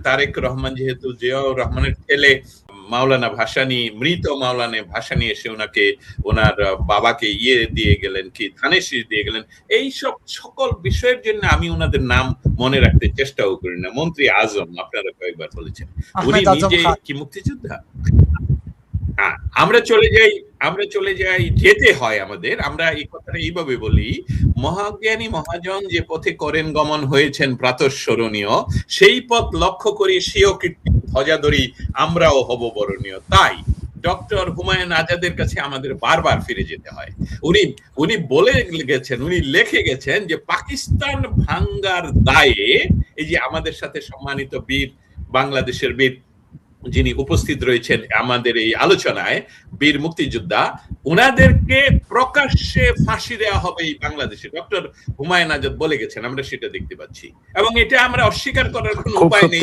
তারেক রহমান যেহেতু জিয়াউর রহমানের ছেলে মাওলানা ভাসানী, মৃত মাওলানা ভাসানী এসে ওনাকে ওনার বাবাকে দিয়ে গেলেন, কি ধানের দিয়ে গেলেন, এই সব সকল বিষয়ের জন্য আমি ওনাদের নাম মনে রাখতে চেষ্টাও করি না। মন্ত্রী আজম আপনারা কয়েকবার বলেছেন, উনি নিজে কি মুক্তিযোদ্ধা? আমরা চলে যাই যেতে হয় আমাদের, আমরা এই কথাটা এইভাবে বলি, মহাজ্ঞানী মহাজন যে পথে করেন গমন হয়েছেন প্রাতঃস্মরণীয়, সেই পথ লক্ষ্য করি স্বীয় কীর্তি ধ্বজাধরি আমরাও হব বরণীয়। তাই ডক্টর হুমায়ুন আজাদের কাছে আমাদের বারবার ফিরে যেতে হয়। উনি বলে গেছেন, উনি লিখে গেছেন যে পাকিস্তান ভাঙ্গার দায়ে, এই যে আমাদের সাথে সম্মানিত বীর, বাংলাদেশের বীর যিনি উপস্থিত রয়েছেন আমাদের এই আলোচনায়, বীর মুক্তিযোদ্ধা, উনাদেরকে প্রকাশ্যে ফাঁসি দেওয়া হবে এই বাংলাদেশে, ডক্টর হুমায়ুন আজাদ বলে গেছেন। আমরা সেটা দেখতে পাচ্ছি এবং এটা আমরা অস্বীকার করার কোনো উপায় নেই।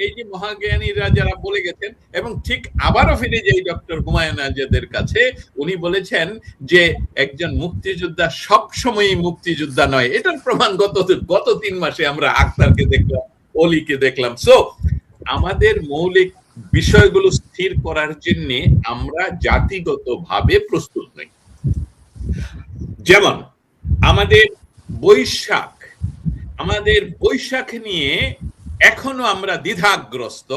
এই যে মহাজ্ঞানীরা যারা বলে গেছেন, এবং ঠিক আবারও ফিরে যাই ডক্টর হুমায়ুন আজাদের কাছে, উনি বলেছেন যে একজন মুক্তিযোদ্ধা সব সময়ই মুক্তিযোদ্ধা নয়। এটার প্রমাণ গত 3 মাসে আমরা আক্তারকে দেখলাম, অলিকে দেখলাম। সো আমাদের মৌলিক বিষয়গুলো স্থির করার জন্য আমরা জাতিগতভাবে প্রস্তুত নই। যেমন আমাদের বৈশাখ নিয়ে এখনো আমরা দ্বিধাগ্রস্ত,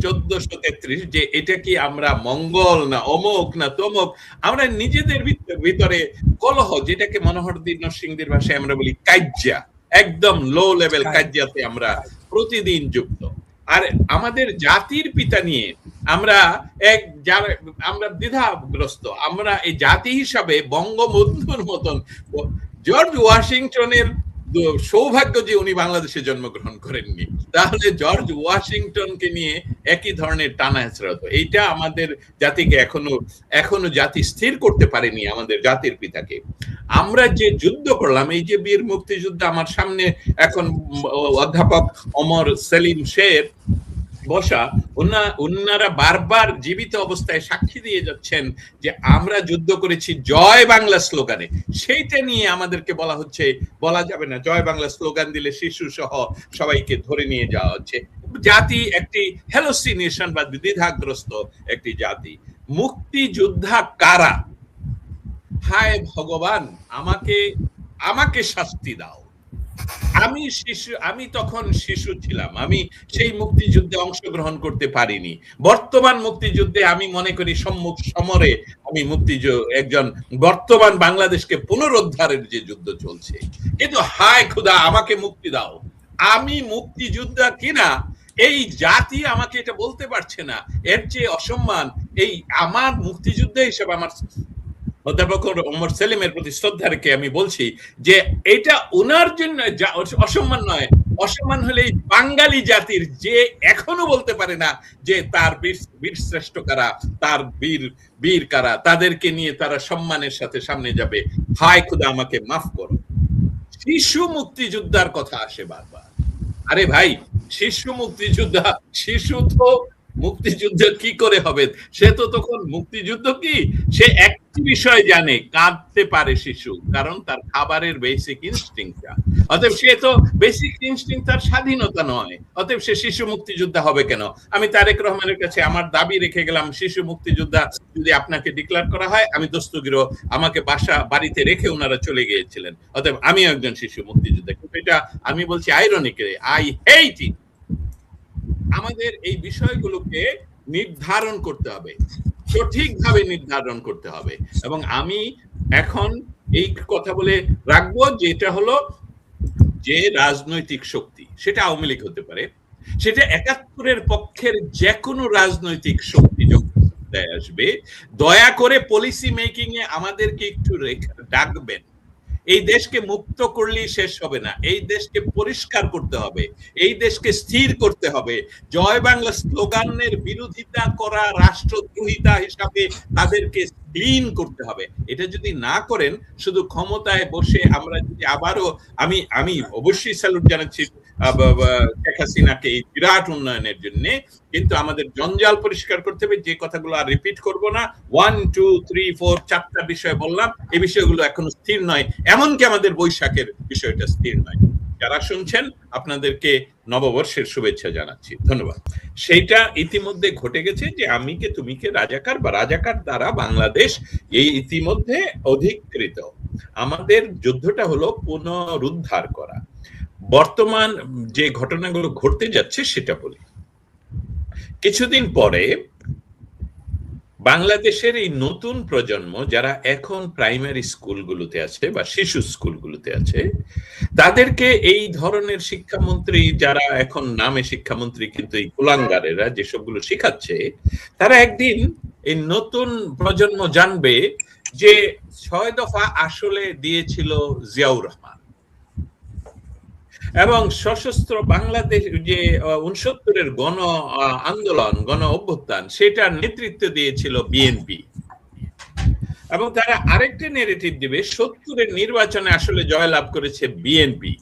1433, যে এটা কি আমরা মঙ্গল না অমুক না তমুক, আমরা নিজেদের ভিতরে কলহ, যেটাকে মনোহরদীন নরসিংদীর ভাষায় আমরা বলি কাজ্যা, একদম লো লেভেল কাজ্যাতে আমরা প্রতিদিন যুক্ত। আর আমাদের জাতির পিতা নিয়ে আমরা দ্বিধাগ্রস্ত। আমরা এই জাতি হিসাবে বঙ্গবন্ধুর মতন, জর্জ ওয়াশিংটনের সৌভাগ্য যে উনি বাংলাদেশে জন্মগ্রহণ করেননি, তাহলে জর্জ ওয়াশিংটনকে নিয়ে একই ধরনের টানা হেঁচড়া হতো। এইটা আমাদের জাতিকে এখনো জাতি স্থির করতে পারেনি, আমাদের জাতির পিতাকে। আমরা যে যুদ্ধ করলাম, এই যে বীর মুক্তিযুদ্ধ, আমার সামনে এখন অধ্যাপক ওমর সেলিম শের বসা, ওনারা বারবার জীবিত অবস্থায় সাক্ষী দিয়ে যাচ্ছেন যে আমরা যুদ্ধ করেছি জয় বাংলা স্লোগানে। সেইটা নিয়ে আমাদেরকে বলা যাবে না জয় বাংলা স্লোগান দিলে শিশু সহ সবাইকে ধরে নিয়ে যাওয়া হচ্ছে। জাতি একটি হ্যালোসিনেশন বা দ্বিধাগ্রস্ত একটি জাতি। মুক্তিযোদ্ধা কারা? হায় ভগবান, আমাকে শাস্তি দাও। আমি তখন শিশু ছিলাম, আমি সেই মুক্তিযুদ্ধে অংশগ্রহণ করতে পারিনি। বর্তমান মুক্তিযুদ্ধে আমি মনে করি সম্মুখ সমরে আমি একজন বর্তমান বাংলাদেশকে পুনরুদ্ধারের যে যুদ্ধ চলছে, কিন্তু হায় খোদা, আমাকে মুক্তি দাও। আমি মুক্তিযোদ্ধা কিনা এই জাতি আমাকে এটা বলতে পারছে না। এর চেয়ে অসম্মান এই আমার মুক্তিযুদ্ধ হিসেবে আমার অধ্যাপক ওমর সেলিমের প্রতি শ্রদ্ধা রেখে আমি বলছি যে এটা ওনার জন্য অসম্মান নয়। অসম্মান হলে বাঙালি জাতির, যে এখনো বলতে পারে না যে তার বীর শ্রেষ্ঠ কারা, তার বীর কারা, তাদেরকে নিয়ে তারা সম্মানের সাথে সামনে যাবে। হায় খোদা, আমাকে মাফ করো। শিশু মুক্তিযোদ্ধার কথা আসে বারবার। আরে ভাই, শিশু তো মুক্তিযুদ্ধ কি করে হবে? সে তো তখন মুক্তিযুদ্ধ কি, সে একটি বিষয় জানে, কাঁদতে পারে শিশু, কারণ তার খাবারের বেসিক ইনস্টিংক্টটা। অতএব সে তো বেসিক ইনস্টিংক্ট তার স্বাধীনতা নয়, অতএব সে শিশু মুক্তিযোদ্ধা হবে কেন? আমি তারেক রহমানের কাছে আমার দাবি রেখে গেলাম, শিশু মুক্তিযোদ্ধা যদি আপনাকে ডিক্লেয়ার করা হয়, আমি দস্তগীর, আমাকে বাড়িতে রেখে ওনারা চলে গিয়েছিলেন, অতএব আমি একজন শিশু মুক্তিযোদ্ধা। কিন্তু এটা আমি বলছি আইরনিক্যালি, আই হেট ইট। আমাদের এই বিষয়গুলোকে নির্ধারণ করতে হবে, সঠিকভাবে নির্ধারণ করতে হবে। এবং আমি এখন এই কথা বলে রাখবো যে এটা হলো যে রাজনৈতিক শক্তি, সেটা আওয়ামী লীগ হতে পারে, সেটা ৭১-এর পক্ষের যে কোনো রাজনৈতিক শক্তি যখন আসবে, দয়া করে পলিসি মেকিং এ আমাদেরকে একটু ডাকবেন। এই দেশকে মুক্ত করলেই শেষ হবে না, এই দেশকে পরিষ্কার করতে হবে, এই দেশকে স্থির করতে হবে। জয় বাংলা স্লোগানের বিরোধিতা করা রাষ্ট্রদ্রোহিতা হিসাবে তাদেরকে ক্লিন করতে হবে। এটা যদি না করেন, শুধু ক্ষমতায় বসে আমরা যদি আবারও, আমি অবশ্যই স্যালুট জানাচ্ছি শেখ হাসিনাকে এই বিরাট উন্নয়নের জন্য, কিন্তু আমাদের জঞ্জাল পরিষ্কার করতে হবে। যে কথাগুলো আর রিপিট করব না, 1 2 3 4 4টা বিষয় বললাম, এই বিষয়গুলো এখনো স্থির নয়, এমনকি আমাদের বৈশাখের বিষয়টা স্থির নয়। যারা শুনছেন আপনাদেরকে নববর্ষের শুভেচ্ছা জানাচ্ছি। ধন্যবাদ। সেইটা ইতিমধ্যে ঘটে গেছে যে আমিকে তুমিকে রাজাকার বা রাজাকার দ্বারা বাংলাদেশ এই ইতিমধ্যে অধিকৃত। আমাদের যুদ্ধটা হলো পুনরুদ্ধার করা। বর্তমান যে ঘটনাগুলো ঘটতে যাচ্ছে সেটা বলি। কিছুদিন পরে বাংলাদেশের এই নতুন প্রজন্ম যারা এখন প্রাইমারি স্কুলগুলোতে আছে বা শিশু স্কুলগুলোতে আছে, তাদেরকে এই ধরনের শিক্ষামন্ত্রী যারা এখন নামে শিক্ষামন্ত্রী কিন্তু এই কুলাঙ্গারেরা যেসবগুলো শিখাচ্ছে, তারা একদিন এই নতুন প্রজন্ম জানবে যে ৬ দফা আসলে দিয়েছিল জিয়াউর রহমান এবং সশস্ত্র বাংলাদেশ যে ৬৯-এর গণ আন্দোলন, গণ অভ্যুত্থান, সেটার নেতৃত্ব দিয়েছিল বিএনপি। এবং তারা আরেকটা নেগেটিভ দিবে ৭০-এর নির্বাচনে আসলে জয়লাভ করেছে বিএনপি।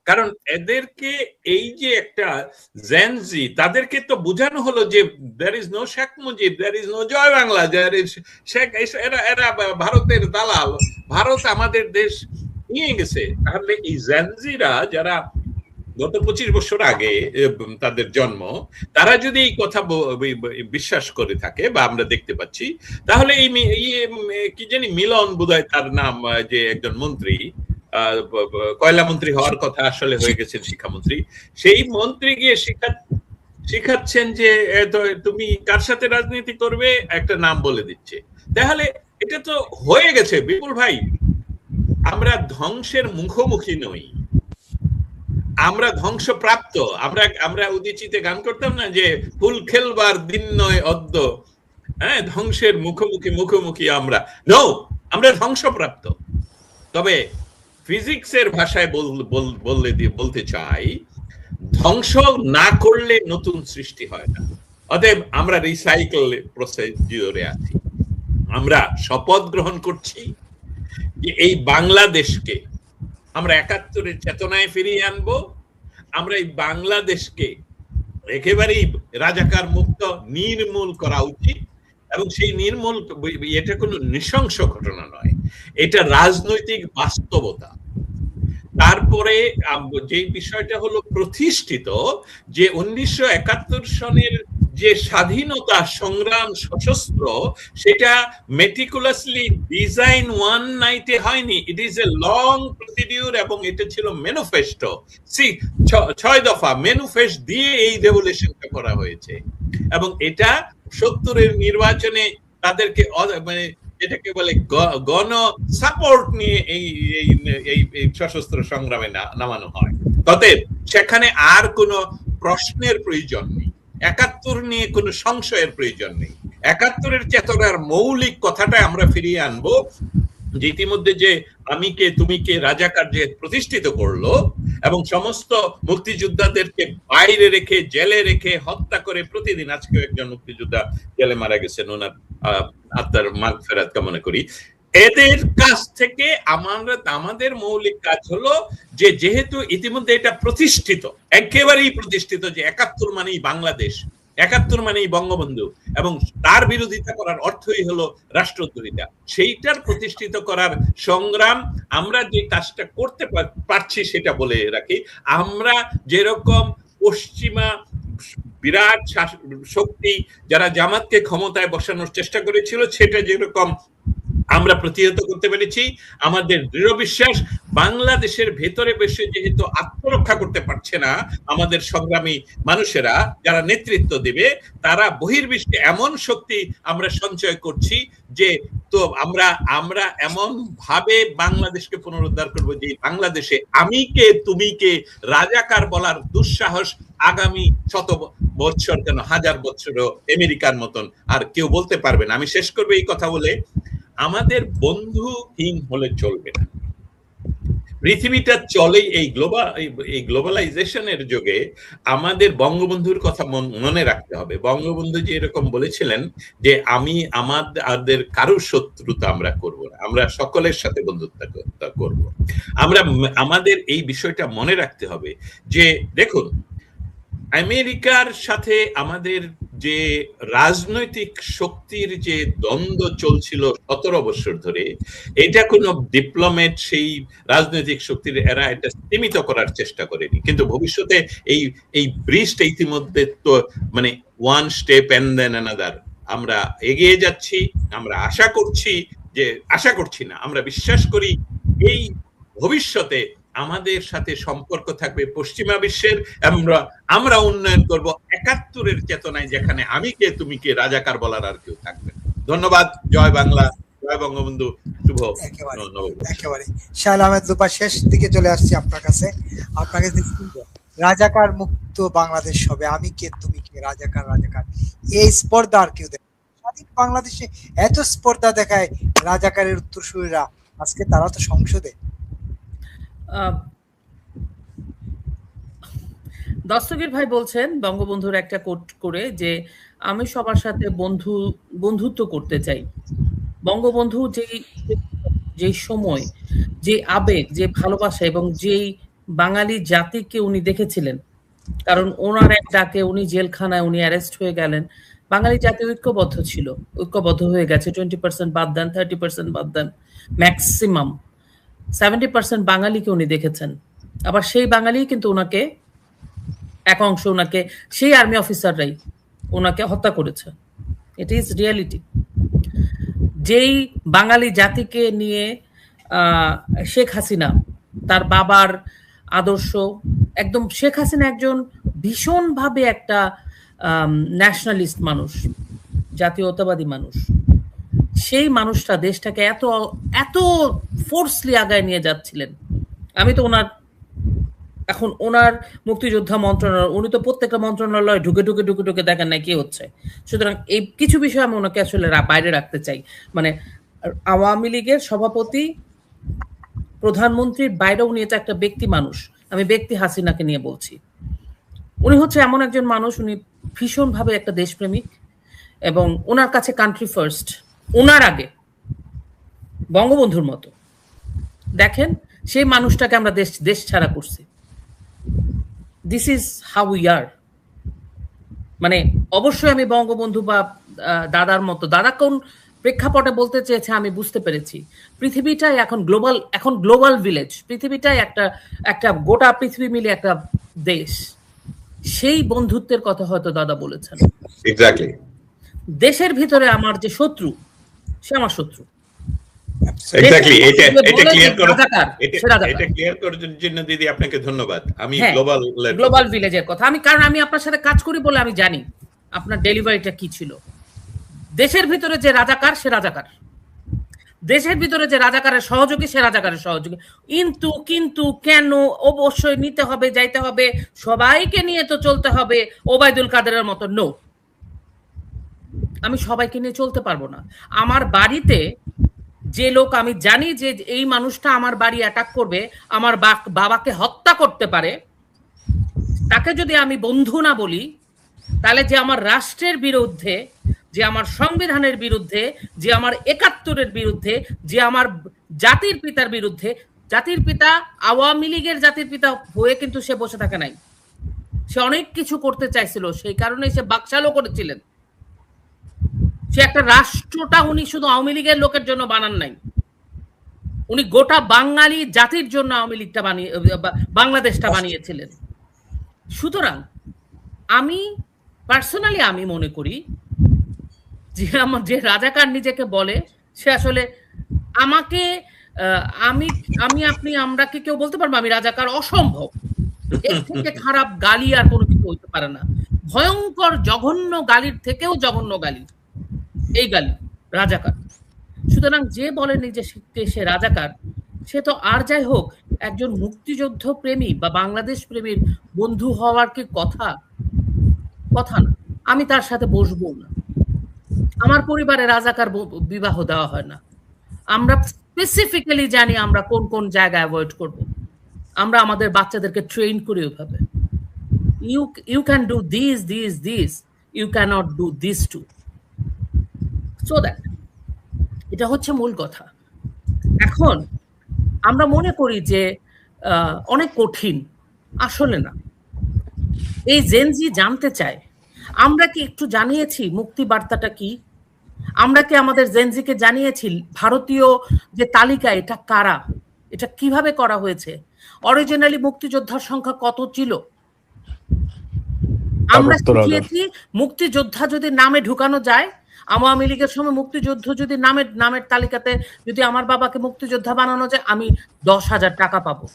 কারণ এদেরকে এই যে একটা জেনজি, তাদেরকে তো বোঝানো হলো যে there is no Sheikh Mujib, there is no Joy Bangla, there is Sheikh, এরা ভারতের দালাল, ভারত আমাদের দেশ নিয়ে গেছে। তাহলে এই জেনজিরা যারা গত ২৫ বছর আগে তাদের জন্ম, তারা যদি এই কথা বিশ্বাস করে থাকে বা আমরা দেখতে পাচ্ছি, তাহলে এই কি জানি মিলন বোধহয় তার নাম, যে একজন মন্ত্রী, কয়লা মন্ত্রী হওয়ার কথা আসলে হয়ে গেছেন শিক্ষামন্ত্রী, সেই মন্ত্রী গিয়ে শিখাচ্ছেন যে তুমি কার সাথে রাজনীতি করবে, একটা নাম বলে দিচ্ছে। তাহলে এটা তো হয়ে গেছে বিপুল ভাই। আমরা ধ্বংসের মুখোমুখি নই, আমরা ধ্বংসপ্রাপ্ত। আমরা উদিচিতে গান করতাম না যে ফুল খেলবার দিন নয় অদ্য, হ্যাঁ, ধ্বংসের মুখোমুখি আমরা ধ্বংসপ্রাপ্ত। তবে ফিজিক্সের ভাষায় বলতে চাই, ধ্বংস না করলে নতুন সৃষ্টি হয় না। অতএব আমরা রিসাইকেল প্রসিডিউরে আছি। আমরা শপথ গ্রহণ করছি যে এই বাংলাদেশকে আমরা ৭১-এর চেতনায় ফিরিয়ে আনবো। আমরা এই বাংলাদেশকে একেবারেই রাজাকার মুক্ত, নির্মূল করা উচিত। এবং সেই নির্মূল, এটা কোনো নৃশংস ঘটনা নয়, এটা রাজনৈতিক বাস্তবতা। তারপরে যে বিষয়টা হলো প্রতিষ্ঠিত, যে ১৯৭১ সনের যে স্বাধীনতা সংগ্রাম সশস্ত্র, সেটা মেটিকুলাসলি ডিজাইন ওয়ান নাইটে হয়নি, it is a long procedure. এবং এটা ছিল ম্যানিফেস্টো, ৬ দফা ম্যানিফেস্টো দিয়ে এই রেভলিউশনটা করা হয়েছে। এবং এটা ৭০-এর নির্বাচনে তাদেরকে মানে এটাকে বলে গণ সাপোর্ট নিয়ে এই সশস্ত্র সংগ্রামে নামানো হয়। অতএব সেখানে আর কোনো প্রশ্নের প্রয়োজন নেই, ৭১ নিয়ে কোনো সংশয়ের প্রয়োজন নেই। ৭১-এর চেতনার মৌলিক কথাটা আমরা ফিরিয়ে আনবো, যে ইতিমধ্যে যে আমিকে তুমিকে রাজাকার যে প্রতিষ্ঠিত করলো এবং সমস্ত মুক্তিযোদ্ধাদেরকে বাইরে রেখে, জেলে রেখে, হত্যা করে, প্রতিদিন আজকেও একজন মুক্তিযোদ্ধা জেলে মারা গেছেন, ওনার আত্মার মাগফিরাত কামনা করি। এদের কাছ থেকে আমাদের মৌলিক কাজ হলো যে যেহেতু ইতিমধ্যে এটা প্রতিষ্ঠিত, একেবারেই প্রতিষ্ঠিত, যে ৭১ মানেই বাংলাদেশ, ৭১ মানেই বঙ্গবন্ধু, এবং তার বিরোধিতা করার অর্থই হলো রাষ্ট্রদ্রোহিতা, সেইটার প্রতিষ্ঠিত করার সংগ্রাম আমরা যে কাজটা করতে পারছি সেটা বলে রাখি। আমরা যেরকম পশ্চিমা বিরাট শক্তি যারা জামাতকে ক্ষমতায় বসানোর চেষ্টা করেছিল, সেটা যেরকম আমরা প্রতিহত করতে পেরেছি, আমাদের দৃঢ় বিশ্বাস বাংলাদেশের ভেতরে বসে যেহেতু আত্মরক্ষা করতে পারছে না আমাদের সংগ্রামী মানুষেরা যারা নেতৃত্ব দেবে, তারা বহির্বিশ্বে এমন শক্তি আমরা সঞ্চয় করছি যে তো আমরা এমন ভাবে বাংলাদেশকে পুনরুদ্ধার করব যে বাংলাদেশে আমিকে তুমিকে রাজাকার বলার দুঃসাহস আগামী ১০০ বছর কেন ১০০০ বছরও আমেরিকার মতন আর কেউ বলতে পারবে না। আমি শেষ করবো এই কথা বলে, আমাদের বন্ধুহীন হলে চলবে না। পৃথিবীটা চলে এই গ্লোবালাইজেশনের যুগে, আমাদের বঙ্গবন্ধুর কথা মনে রাখতে হবে। বঙ্গবন্ধু যে এরকম বলেছিলেন যে আমাদের কারোর শত্রুতা আমরা করব না, আমরা সকলের সাথে বন্ধুত্ব করব। আমাদের এই বিষয়টা মনে রাখতে হবে যে দেখুন, আমেরিকার সাথে আমাদের যে রাজনৈতিক শক্তির যে দ্বন্দ্ব চলছিল 17 বছর ধরে, এটা কোনো ডিপ্লোমেট সেই রাজনৈতিক শক্তির এরা এটা সীমিত করার চেষ্টা করেনি। কিন্তু ভবিষ্যতে এই এই ব্রিজটা ইতিমধ্যে তো মানে one step and then another আমরা এগিয়ে যাচ্ছি। আমরা আশা করছি না, আমরা বিশ্বাস করি এই ভবিষ্যতে আমাদের সাথে সম্পর্ক থাকবে পশ্চিমা বিশ্বের। আমরা উন্নয়ন করব ৭১-এর চেতনায়, যেখানে আমি কে তুমি কে রাজাকার বলার আর কেউ থাকবে না। ধন্যবাদ। জয় বাংলা, জয় বঙ্গবন্ধু, শুভ একেবারে। শাহ আহমেদ লুপা, শেষ দিকে চলে আসছি আপনার কাছে। আপনাকে রাজাকার মুক্ত বাংলাদেশ হবে, আমি কে তুমি কে, রাজাকার রাজাকার, এই স্পর্ধা আর কেউ দেখে স্বাধীন বাংলাদেশে এত স্পর্ধা দেখায় রাজাকারের উত্তরসূরিরা, আজকে তারা তো সংসদে। দস্তগীর ভাই বলছেন বঙ্গবন্ধুর একটা কোট করে যে আমি সবার সাথে বন্ধুত্ব করতে চাই। বঙ্গবন্ধু যেই সময়, যে আবেগ, যে ভালোবাসা এবং যেই বাঙালি জাতিকে উনি দেখেছিলেন, কারণ ওনার এক ডাকে উনি জেলখানায় উনি অ্যারেস্ট হয়ে গেলেন। বাঙালি জাতি ঐক্যবদ্ধ ছিল, ঐক্যবদ্ধ হয়ে গেছে। 20% বাদ দেন, 30% বাদ দেন, ম্যাক্সিমাম 70% বাঙালিকে উনি দেখেছেন। আবার সেই বাঙালি কিন্তু ওনাকে, এক অংশ ওনাকে, সেই আর্মি অফিসাররাই ওনাকে হত্যা করেছে। It is reality. যেই বাঙালি জাতিকে নিয়ে শেখ হাসিনা, তার বাবার আদর্শ, একদম শেখ হাসিনা একজন ভীষণভাবে একটা ন্যাশনালিস্ট মানুষ, জাতীয়তাবাদী মানুষ। সেই মানুষটা দেশটাকে এত এত ফোর্সলি আগায় নিয়ে যাচ্ছিলেন। আমি তো এখন ওনার মুক্তিযোদ্ধা মন্ত্রণালয়, উনি তো প্রত্যেকটা মন্ত্রণালয় ঢুকে ঢুকে ঢুকে ঢুকে দেখেন না কি হচ্ছে। সুতরাং এই কিছু বিষয় আমি ওনাকে আসলে বাইরে রাখতে চাই। মানে আওয়ামী লীগের সভাপতি, প্রধানমন্ত্রীর বাইরে উনি এটা একটা ব্যক্তি মানুষ। আমি ব্যক্তি হাসিনাকে নিয়ে বলছি। উনি হচ্ছে এমন একজন মানুষ, উনি ভীষণভাবে একটা দেশপ্রেমিক এবং ওনার কাছে কান্ট্রি ফার্স্ট, ওনার আগে বঙ্গবন্ধুর মতো। দেখেন সেই মানুষটাকে আমরা দেশ ছাড়া করছি। This is how we are. মানে অবশ্যই আমি বঙ্গবন্ধু বা দাদার মতো, দাদা কোন প্রেক্ষাপটে বলতে চেয়েছে আমি বুঝতে পেরেছি। পৃথিবীটাই এখন গ্লোবাল ভিলেজ, পৃথিবীটাই একটা গোটা পৃথিবী মিলে একটা দেশ। সেই বন্ধুত্বের কথা হয়তো দাদা বলেছেন। এক্স্যাক্টলি। দেশের ভিতরে আমার যে শত্রু, সে আমার শত্রু। এক্স্যাক্টলি। এটা ক্লিয়ার করার জন্য দিদি আপনাকে ধন্যবাদ। আমি গ্লোবাল ভিলেজের কথা, কারণ আমি আপনার সাথে কাজ করি বলে আমি জানি আপনার ডেলিভারিটা কি ছিল। দেশের ভিতরে যে রাজাকার, সে রাজাকার। দেশের ভিতরে যে রাজাকারের সহযোগী, সে রাজাকারের সহযোগী। কিন্তু কেন অবশ্যই নিতে হবে, যাইতে হবে, সবাইকে নিয়ে তো চলতে হবে ওবায়দুল কাদেরের মতো? নো, আমি সবাইকে নিয়ে চলতে পারবো না। আমার বাড়িতে যে লোক আমি জানি যে এই মানুষটা আমার বাড়ি অ্যাটাক করবে, আমার বাবাকে হত্যা করতে পারে, তাকে যদি আমি বন্ধু না বলি, তাহলে যে আমার রাষ্ট্রের বিরুদ্ধে, যে আমার সংবিধানের বিরুদ্ধে, যে আমার ৭১-এর বিরুদ্ধে, যে আমার জাতির পিতার বিরুদ্ধে, জাতির পিতা আওয়ামী লীগের জাতির পিতা হয়ে কিন্তু সে বসে থাকে নাই। সে অনেক কিছু করতে চাইছিল, সেই কারণে সে বাকশালও করেছিলেন। সে একটা রাষ্ট্রটা উনি শুধু আওয়ামী লীগের লোকের জন্য বানান নাই, উনি গোটা বাঙালি জাতির জন্য আওয়ামী লীগটা বাংলাদেশটা বানিয়েছিলেন। সুতরাং আমি পার্সোনালি আমি মনে করি যে রাজাকার নিজেকে বলে, সে আসলে আমাকে আমরা কি কেউ বলতে পারবো আমি রাজাকার? অসম্ভব। এর থেকে খারাপ গালি আর কোনো কিছু হইতে পারে না। ভয়ঙ্কর জঘন্য গালির থেকেও জঘন্য গালি এই গালি, রাজাকার। সুতরাং যে বলে নিজে সে রাজাকার, সে তো আর যাই হোক একজন মুক্তিযুদ্ধ প্রেমী বা বাংলাদেশ প্রেমীর বন্ধু হওয়ার কি কথা না। আমি তার সাথে বসবো না। আমার পরিবারে রাজাকার বিবাহ দেওয়া হয় না। আমরা স্পেসিফিক্যালি জানি আমরা কোন কোন জায়গায় অ্যাভয়েড করব। আমরা আমাদের বাচ্চাদেরকে ট্রেন করি ওইভাবে। You can do this, you can't do this too. So that, এটা হচ্ছে মূল কথা। এখন আমরা মনে করি যে অনেক কঠিন, আসলে না। এই জেনজি জানতে চায় আমরা কি একটু জানিয়েছি মুক্তি বার্তাটা কি? আমরা কি আমাদের জেনজিকে জানিয়েছি ভারতীয় যে তালিকা এটা কারা, এটা কিভাবে করা হয়েছে, অরিজিনালি মুক্তিযোদ্ধার সংখ্যা কত ছিল? আমরা শিখিয়েছি মুক্তিযোদ্ধা যদি নামে ঢুকানো যায়, আওয়ামী লীগের সময় মুক্তিযুদ্ধ যদি নামের তালিকাতে যদি আমার বাবাকে মুক্তিযোদ্ধা বানানো যায়, আমি 10,000 টাকা পাবো।